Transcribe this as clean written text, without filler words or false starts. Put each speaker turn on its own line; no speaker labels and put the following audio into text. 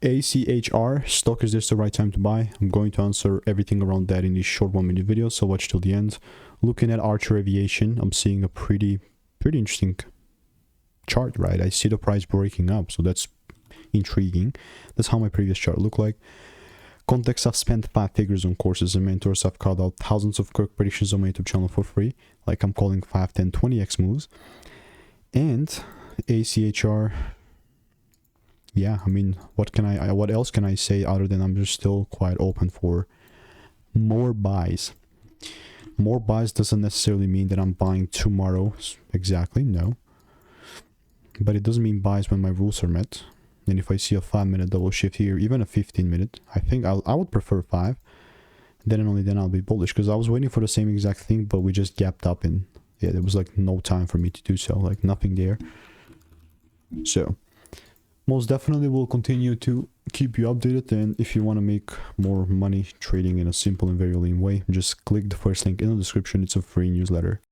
ACHR stock, is this the right time to buy? I'm going to answer everything around that in this short 1-minute video, so watch till the end. Looking at ACHR Aviation, I'm seeing a pretty interesting chart, right? I see the price breaking up, so that's intriguing. That's how my previous chart looked like. Context, I've spent 5 figures on courses and mentors. I've called out thousands of quick predictions on my YouTube channel for free, like I'm calling 5, 10, 20x moves. And ACHR, yeah, I mean, what else can I say other than I'm just still quite open for more buys. More buys doesn't necessarily mean that I'm buying tomorrow exactly, no. But it doesn't mean buys when my rules are met. And if I see a 5-minute double shift here, even a 15-minute, I think I would prefer 5. Then and only then I'll be bullish, because I was waiting for the same exact thing, but we just gapped up and yeah, there was like no time for me to do so, like nothing there. So most definitely will continue to keep you updated, and if you want to make more money trading in a simple and very lean way, just click the first link in the description. It's a free newsletter.